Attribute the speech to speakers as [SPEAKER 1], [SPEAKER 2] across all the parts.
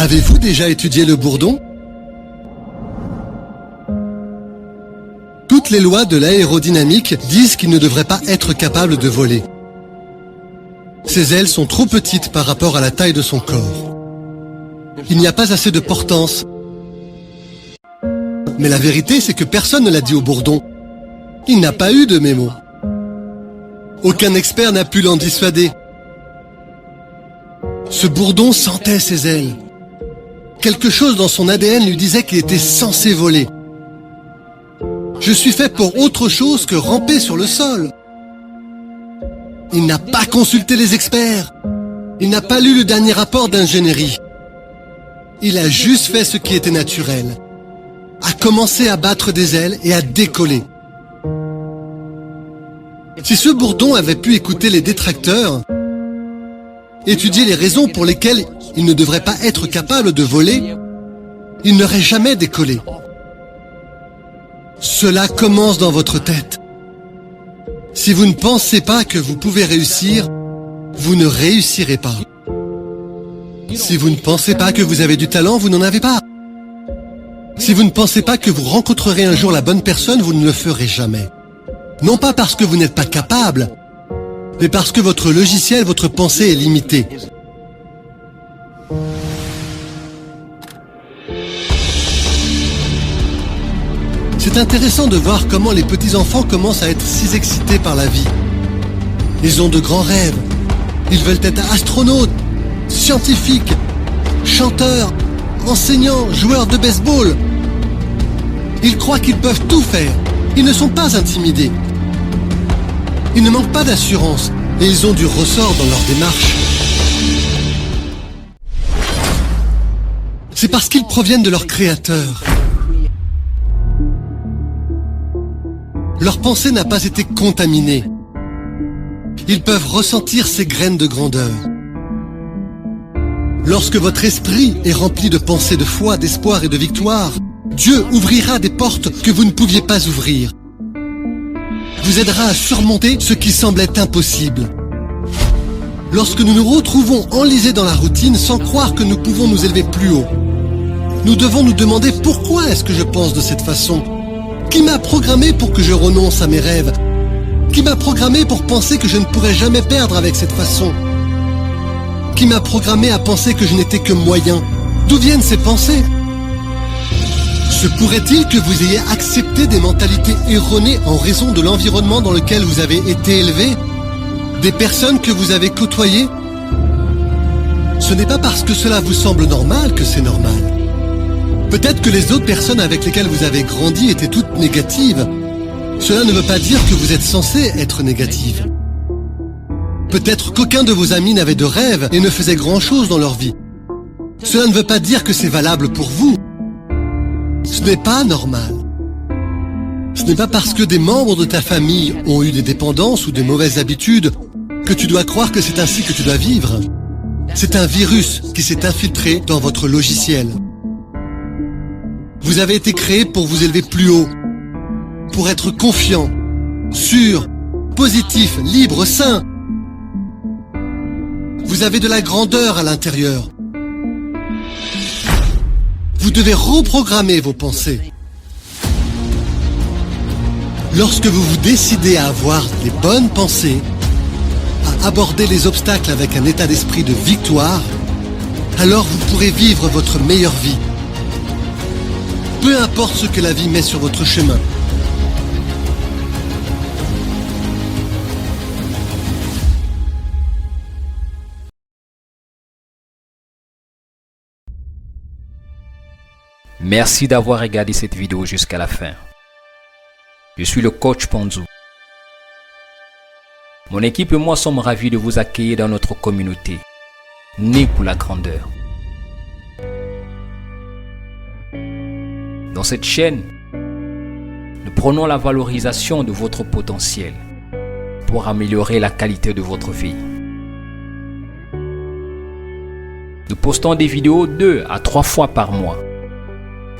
[SPEAKER 1] Avez-vous déjà étudié le bourdon? Toutes les lois de l'aérodynamique disent qu'il ne devrait pas être capable de voler. Ses ailes sont trop petites par rapport à la taille de son corps. Il n'y a pas assez de portance. Mais la vérité, c'est que personne ne l'a dit au bourdon. Il n'a pas eu de mémo. Aucun expert n'a pu l'en dissuader. Ce bourdon sentait ses ailes. Quelque chose dans son ADN lui disait qu'il était censé voler. Je suis fait pour autre chose que ramper sur le sol. Il n'a pas consulté les experts. Il n'a pas lu le dernier rapport d'ingénierie. Il a juste fait ce qui était naturel. A commencé à battre des ailes et à décoller. Si ce bourdon avait pu écouter les détracteurs, étudier les raisons pour lesquelles il ne devrait pas être capable de voler, il n'aurait jamais décollé. Cela commence dans votre tête. Si vous ne pensez pas que vous pouvez réussir, vous ne réussirez pas. Si vous ne pensez pas que vous avez du talent, vous n'en avez pas. Si vous ne pensez pas que vous rencontrerez un jour la bonne personne, vous ne le ferez jamais. Non pas parce que vous n'êtes pas capable, mais parce que votre logiciel, votre pensée est limitée. C'est intéressant de voir comment les petits-enfants commencent à être si excités par la vie. Ils ont de grands rêves. Ils veulent être astronautes, scientifiques, chanteurs, enseignants, joueurs de baseball. Ils croient qu'ils peuvent tout faire. Ils ne sont pas intimidés. Ils ne manquent pas d'assurance et ils ont du ressort dans leur démarche. C'est parce qu'ils proviennent de leur créateur. Leur pensée n'a pas été contaminée. Ils peuvent ressentir ces graines de grandeur. Lorsque votre esprit est rempli de pensées de foi, d'espoir et de victoire, Dieu ouvrira des portes que vous ne pouviez pas ouvrir. Vous aidera à surmonter ce qui semblait impossible. Lorsque nous nous retrouvons enlisés dans la routine sans croire que nous pouvons nous élever plus haut, nous devons nous demander pourquoi est-ce que je pense de cette façon? Qui m'a programmé pour que je renonce à mes rêves? Qui m'a programmé pour penser que je ne pourrais jamais perdre avec cette façon? Qui m'a programmé à penser que je n'étais que moyen? D'où viennent ces pensées? Se pourrait-il que vous ayez accepté des mentalités erronées en raison de l'environnement dans lequel vous avez été élevé? Des personnes que vous avez côtoyées? Ce n'est pas parce que cela vous semble normal que c'est normal. Peut-être que les autres personnes avec lesquelles vous avez grandi étaient toutes négatives. Cela ne veut pas dire que vous êtes censé être négative. Peut-être qu'aucun de vos amis n'avait de rêve et ne faisait grand-chose dans leur vie. Cela ne veut pas dire que c'est valable pour vous. Ce n'est pas normal. Ce n'est pas parce que des membres de ta famille ont eu des dépendances ou de mauvaises habitudes que tu dois croire que c'est ainsi que tu dois vivre. C'est un virus qui s'est infiltré dans votre logiciel. Vous avez été créé pour vous élever plus haut, pour être confiant, sûr, positif, libre, sain. Vous avez de la grandeur à l'intérieur. Vous devez reprogrammer vos pensées. Lorsque vous vous décidez à avoir les bonnes pensées, à aborder les obstacles avec un état d'esprit de victoire, alors vous pourrez vivre votre meilleure vie. Peu importe ce que la vie met sur votre chemin.
[SPEAKER 2] Merci d'avoir regardé cette vidéo jusqu'à la fin. Je suis le coach Ponzu. Mon équipe et moi sommes ravis de vous accueillir dans notre communauté, née pour la grandeur. Dans cette chaîne, nous prenons la valorisation de votre potentiel pour améliorer la qualité de votre vie. Nous postons des vidéos 2 à 3 fois par mois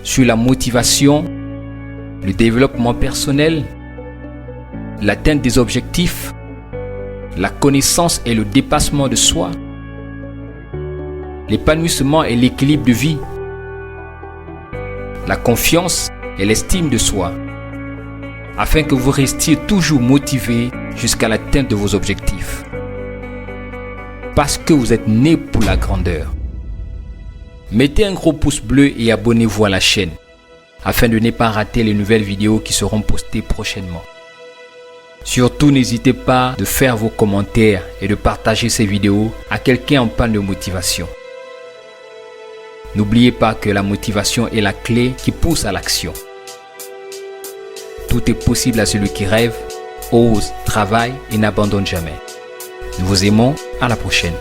[SPEAKER 2] sur la motivation, le développement personnel, l'atteinte des objectifs, la connaissance et le dépassement de soi, l'épanouissement et l'équilibre de vie, la confiance et l'estime de soi, afin que vous restiez toujours motivé jusqu'à l'atteinte de vos objectifs. Parce que vous êtes né pour la grandeur. Mettez un gros pouce bleu et abonnez-vous à la chaîne, afin de ne pas rater les nouvelles vidéos qui seront postées prochainement. Surtout, n'hésitez pas de faire vos commentaires et de partager ces vidéos à quelqu'un en panne de motivation. N'oubliez pas que la motivation est la clé qui pousse à l'action. Tout est possible à celui qui rêve, ose, travaille et n'abandonne jamais. Nous vous aimons, à la prochaine.